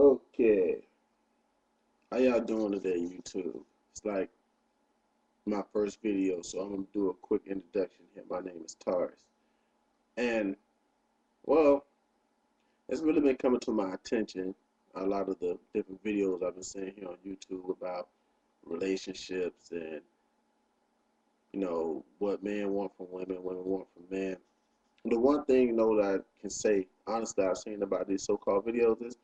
Okay, how y'all doing today, YouTube? It's like my first video, so I'm gonna do a quick introduction here. My name is Taurus, and well, it's really been coming to my attention a lot of the different videos I've been seeing here on YouTube about relationships and what men want from women, women want from men. The one thing that I can say honestly I've seen about these so-called videos is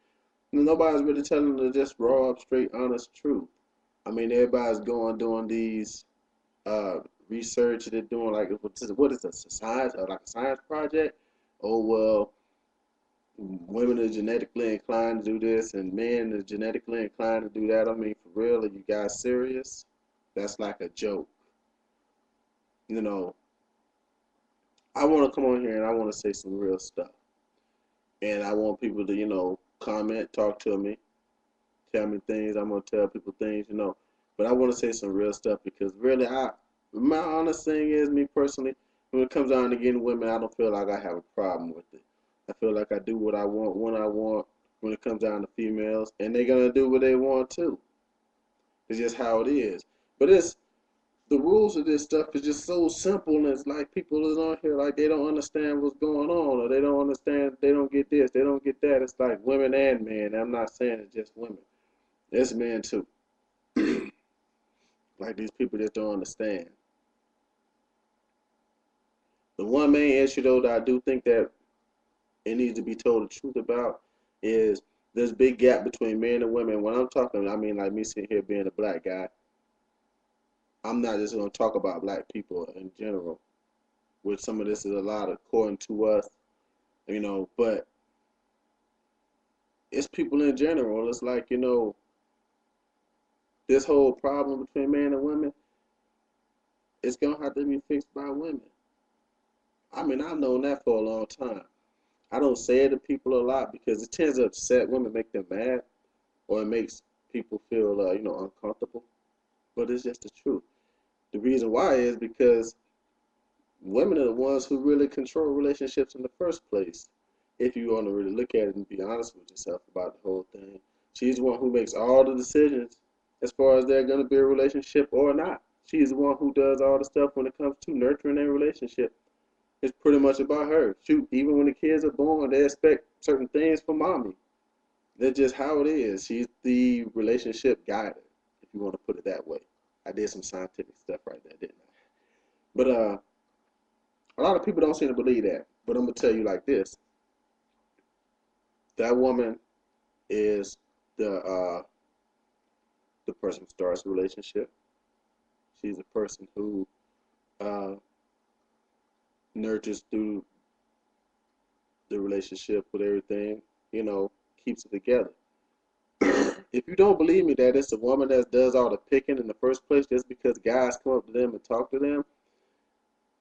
nobody's really telling the just raw, up, straight, honest truth. I mean, everybody's going doing these uh, research they're doing, like what is this, a science, like a science project? Oh well, women are genetically inclined to do this and men are genetically inclined to do that. I mean, for real, are you guys serious? That's like a joke. You know, I want to come on here and I want to say some real stuff, and I want people to comment, talk to me, tell me things. I'm gonna tell people things. But I want to say some real stuff because really, my honest thing is, me personally, when it comes down to getting women, I don't feel like I have a problem with it. I feel like I do what I want when I want when it comes down to females, and they're gonna do what they want too. It's just how it is. But it's the rules of this stuff is just so simple, and it's like people is on here like they don't understand what's going on, or they don't understand, they don't get this, they don't get that. It's like women and men. I'm not saying it's just women. It's men too. Like these people just don't understand. The one main issue though that I do think that it needs to be told the truth about is this big gap between men and women. When I'm talking, I mean like me sitting here being a black guy. I'm not just gonna talk about black people in general. Which some of this is a lot according to us, but it's people in general. It's like, this whole problem between men and women, it's gonna have to be fixed by women. I mean, I've known that for a long time. I don't say it to people a lot because it tends to upset women, make them mad, or it makes people feel, uncomfortable. But it's just the truth. The reason why is because women are the ones who really control relationships in the first place. If you want to really look at it and be honest with yourself about the whole thing, she's the one who makes all the decisions as far as they're going to be a relationship or not. She's the one who does all the stuff when it comes to nurturing a relationship. It's pretty much about her. Shoot, even when the kids are born, they expect certain things from mommy. That's just how it is. She's the relationship guide, if you want to put it that way. I did some scientific stuff right there, didn't I? But a lot of people don't seem to believe that. But I'm gonna tell you like this: that woman is the person who starts a relationship. She's the person who uh, nurtures through the relationship with everything. Keeps it together. If you don't believe me that it's a woman that does all the picking in the first place just because guys come up to them and talk to them,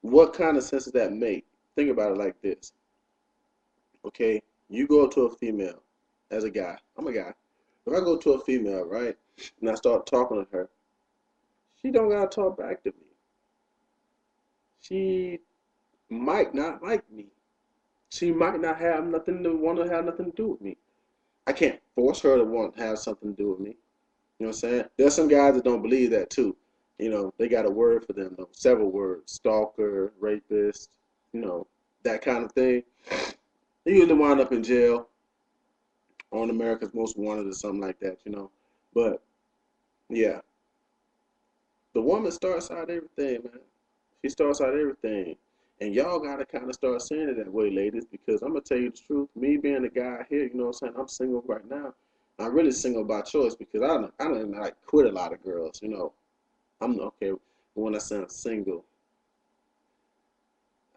what kind of sense does that make? Think about it like this. Okay, you go to a female as a guy. I'm a guy. If I go to a female, right, and I start talking to her, she don't gotta talk back to me. She might not like me. She might not have nothing to want to have nothing to do with me. I can't force her to want to have something to do with me. You know what I'm saying? There's some guys that don't believe that too. They got a word for them though, several words: stalker, rapist, that kind of thing. They usually wind up in jail on America's Most Wanted or something like that. But yeah, the woman starts out everything, man. She starts out everything. And y'all gotta kind of start saying it that way, ladies, because I'm gonna tell you the truth. Me being a guy here, you know what I'm saying? I'm single right now. I'm really single by choice because I don't like quit a lot of girls. I'm okay when I say I'm single,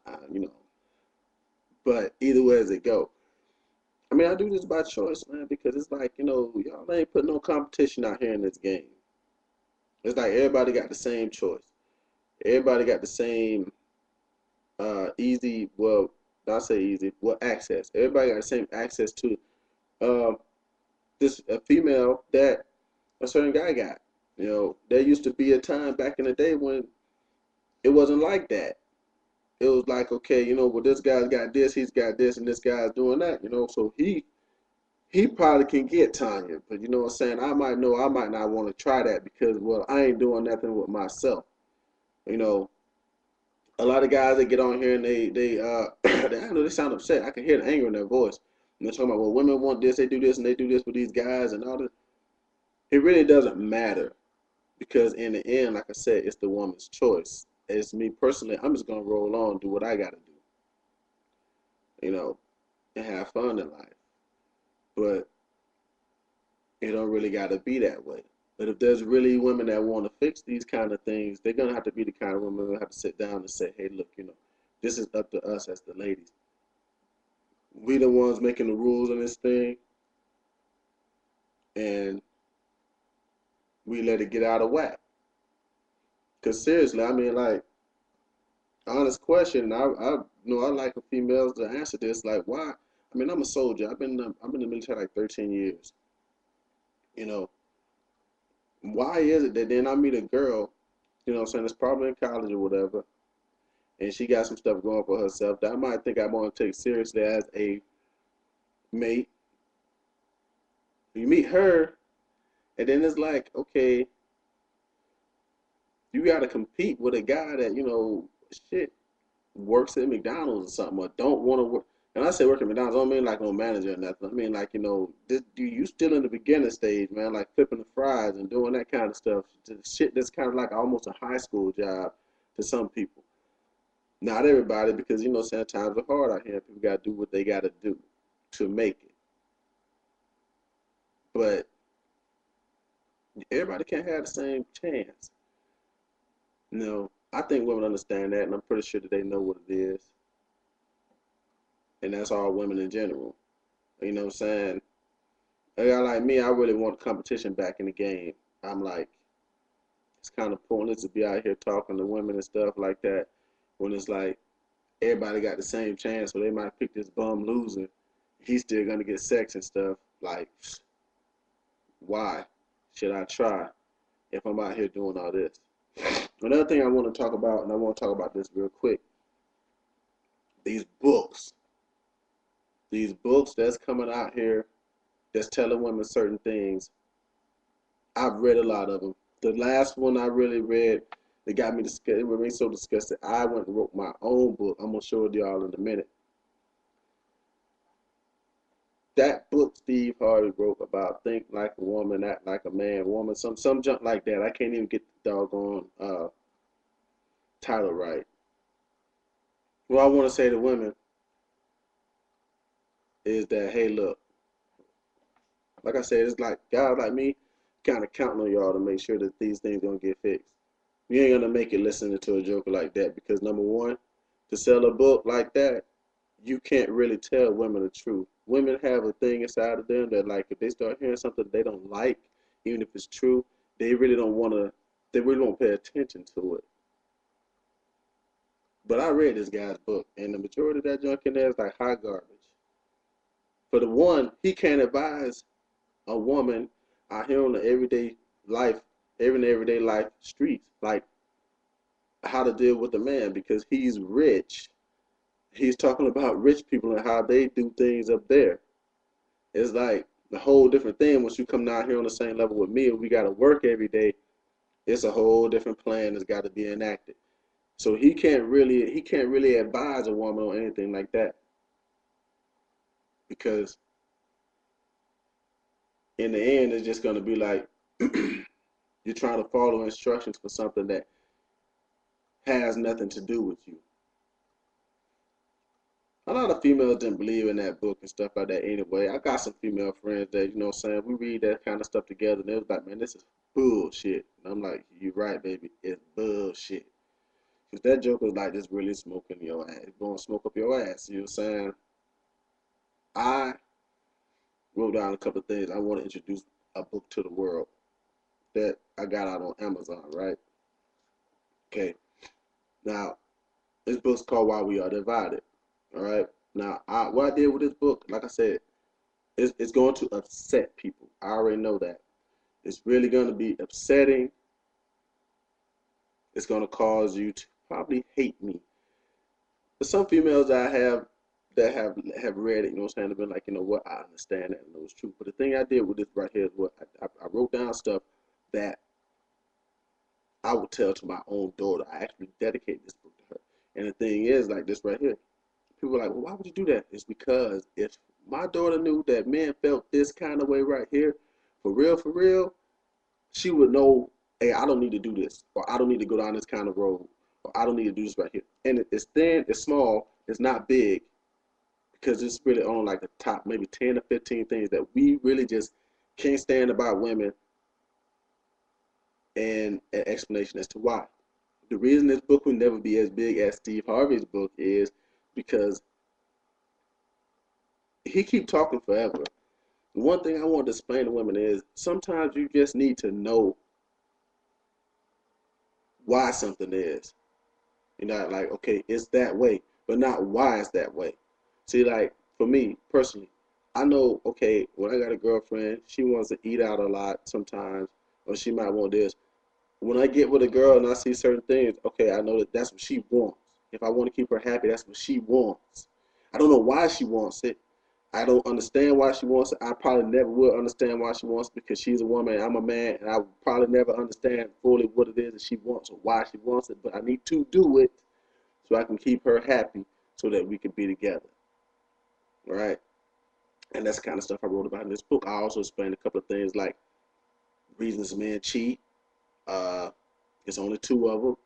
uh, you know. But either way as it go, I mean, I do this by choice, man, because it's like y'all ain't putting no competition out here in this game. It's like everybody got the same choice. Everybody got the same easy. Well, not say easy. Well, access. Everybody got the same access to uh, this a female that a certain guy got. There used to be a time back in the day when it wasn't like that. It was like, okay, well, this guy's got this, he's got this, and this guy's doing that. So he probably can get Tanya, but you know what I'm saying? I might know I might not want to try that because, well, I ain't doing nothing with myself. You know, a lot of guys that get on here and I know they sound upset. I can hear the anger in their voice. And they're talking about, well, women want this, they do this, and they do this with these guys and all this. It really doesn't matter because in the end, like I said, it's the woman's choice. As me personally, I'm just gonna roll on, do what I gotta do, you know, and have fun in life. But it don't really gotta be that way. But if there's really women that want to fix these kind of things, they're gonna have to be the kind of women that have to sit down and say, hey, look, this is up to us as the ladies. We the ones making the rules in this thing, and we let it get out of whack. Cause seriously, I mean, like, honest question. I like for females to answer this. Like, why? I mean, I'm a soldier. I've been in the military like 13 years. You know, why is it that then I meet a girl, you know what I'm saying, that's probably in college or whatever, and she got some stuff going for herself that I might think I want to take seriously as a mate. You meet her, and then it's like, okay, you got to compete with a guy that, shit, works at McDonald's or something, or don't want to work. And I say work at McDonald's, I don't mean like no manager or nothing. I mean like, you still in the beginning stage, man, like flipping the fries and doing that kind of stuff. Shit that's kind of like almost a high school job to some people. Not everybody, because saying times are hard out here. People got to do what they got to do to make it. But everybody can't have the same chance. I think women understand that, and I'm pretty sure that they know what it is. And that's all women in general. You know what I'm saying? A guy like me, I really want competition back in the game. I'm like, it's kind of pointless to be out here talking to women and stuff like that when it's like everybody got the same chance, so they might pick this bum loser. He's still gonna get sex and stuff. Like, why should I try if I'm out here doing all this? Another thing I want to talk about, and I want to talk about this real quick, these books. These books that's coming out here that's telling women certain things. I've read a lot of them. The last one I really read that got me disgusted, it made me so disgusted. I went and wrote my own book. I'm gonna show it to y'all in a minute. That book Steve Harvey wrote about think like a woman, act like a man, woman, some junk like that. I can't even get the doggone title right. What I want to say to women is that, hey, look, like I said, it's like guys like me kind of counting on y'all to make sure that these things don't get fixed. You ain't gonna make it listening to a joker like that because number one, to sell a book like that, you can't really tell women the truth. Women have a thing inside of them that, like, if they start hearing something they don't like, even if it's true, they really don't want to. They really don't pay attention to it. But I read this guy's book, and the majority of that junk in there is like hot garbage. For the one, he can't advise a woman out here on the life, everyday life streets, like how to deal with a man because he's rich. He's talking about rich people and how they do things up there. It's like a whole different thing once you come down here on the same level with me and we got to work every day. It's a whole different plan that's got to be enacted. So he can't really advise a woman on anything like that because in the end it's just going to be like you're trying to follow instructions for something that has nothing to do with you. A lot of females didn't believe in that book and stuff like that anyway. I got some female friends that, saying, we read that kind of stuff together and they was like, man, this is bullshit. And I'm like, you're right, baby. It's bullshit. Because that joke was like, just really smoking your ass. It's going to smoke up your ass. You know what I'm saying? I wrote down a couple of things. I want to introduce a book to the world that I got out on Amazon, right? Okay. Now, this book's called Why We Are Divided. All right. Now, what I did with this book, like I said, it's going to upset people. I already know that. It's really going to be upsetting. It's going to cause you to probably hate me. But some females that I have that have read it, you know what I'm saying, have been like, you know what, I understand that and know it's true. But the thing I did with this right here is what I wrote down stuff that I would tell to my own daughter. I actually dedicated this book to her. And the thing is, like this right here, people are like, well, why would you do that? It's because if my daughter knew that men felt this kind of way right here, for real, she would know, hey, I don't need to do this, or I don't need to go down this kind of road, or I don't need to do this right here. And it's thin, it's small, it's not big, because it's really on like the top maybe 10 or 15 things that we really just can't stand about women, and an explanation as to why. The reason this book will never be as big as Steve Harvey's book is because he keep talking forever. One thing I want to explain to women is sometimes you just need to know why something is. You're not like, okay, it's that way, but not why it's that way. See, like for me personally, I know, okay, when I got a girlfriend, she wants to eat out a lot sometimes, or she might want this. When I get with a girl and I see certain things, okay, I know that that's what she wants. If I want to keep her happy, that's what she wants. I don't know why she wants it. I don't understand why she wants it. I probably never will understand why she wants it because she's a woman, I'm a man, and I will probably never understand fully what it is that she wants or why she wants it. But I need to do it so I can keep her happy so that we can be together. Right? And that's the kind of stuff I wrote about in this book. I also explained a couple of things like reasons men cheat. Uh, it's only two of them.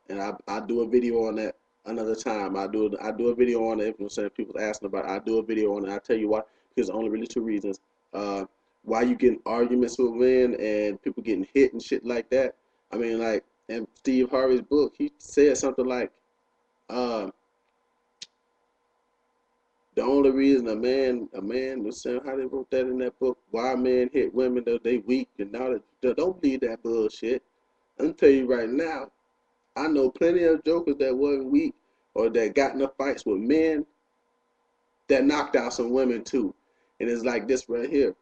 And I do a video on that another time. I do a video on it. If people asking about it, I do a video on it. I tell you why, because only really two reasons. Uh, why you getting arguments with men and people getting hit and shit like that. I mean, like in Steve Harvey's book, he said something like, uh, the only reason a man was saying how they wrote that in that book, why men hit women though they weak and now that don't believe that bullshit. I'm tell you right now, I know plenty of jokers that wasn't weak or that got in the fights with men that knocked out some women too. And it's like this right here.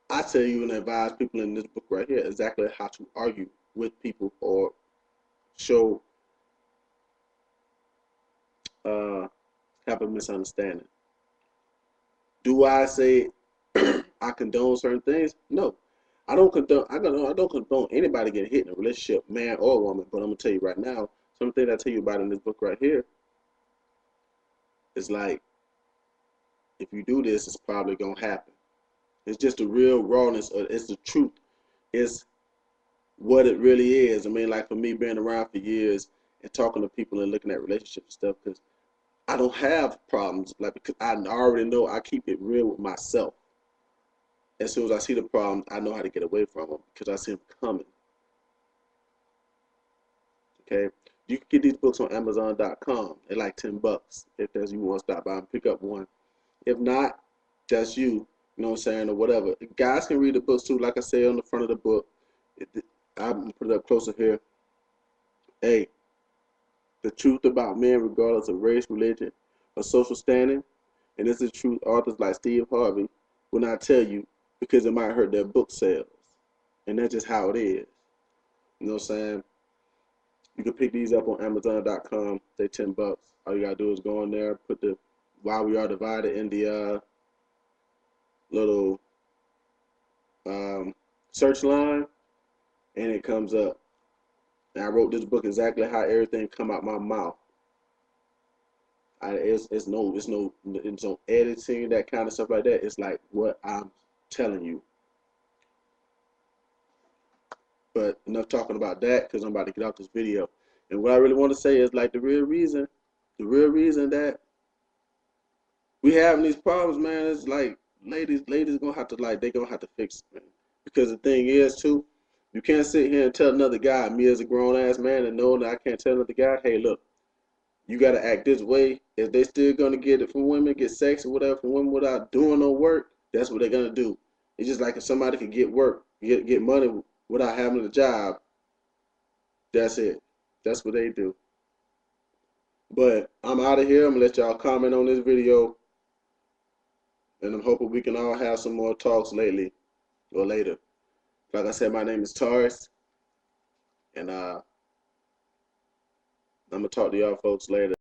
I tell you and advise people in this book right here exactly how to argue with people or show uh have a misunderstanding. Do I say I condone certain things? No. I don't condone anybody getting hit in a relationship, man or woman, but I'm gonna tell you right now, something I tell you about in this book right here is like if you do this, it's probably gonna happen. It's just the real rawness. It's the truth. It's what it really is. I mean, like for me being around for years and talking to people and looking at relationships and stuff, because I don't have problems. Like because I already know I keep it real with myself. As soon as I see the problems, I know how to get away from them because I see them coming. Okay, you can get these books on Amazon.com. They're like $10 if that's you want to stop by and pick up one. If not, that's you. You know what I'm saying, or whatever. Guys can read the books too. Like I say on the front of the book, I'm put it up closer here. Hey, the truth about men, regardless of race, religion, or social standing, and this is truth. Authors like Steve Harvey will not tell you because it might hurt their book sales, and that's just how it is. You know what I'm saying? You can pick these up on Amazon.com. They're $10. All you gotta do is go in there, put the "Why We Are Divided" in the little search line, and it comes up. And I wrote this book exactly how everything come out my mouth. It's no editing, that kind of stuff like that. It's like what I'm telling you. But enough talking about that because I'm about to get out this video. And what I really want to say is like the real reason that we having these problems, man, is like ladies gonna have to they gonna have to fix it, man. Because the thing is too, you can't sit here and tell another guy, me as a grown ass man, and know that I can't tell another guy, hey, look, you gotta act this way. If they still gonna get it from women, get sex or whatever from women without doing no work, that's what they're gonna do. It's just like if somebody could get work, get money without having a job, that's it. That's what they do. But I'm out of here. I'm gonna let y'all comment on this video, and I'm hoping we can all have some more talks lately or later. Like I said, my name is Taurus, and I'm gonna talk to y'all folks later.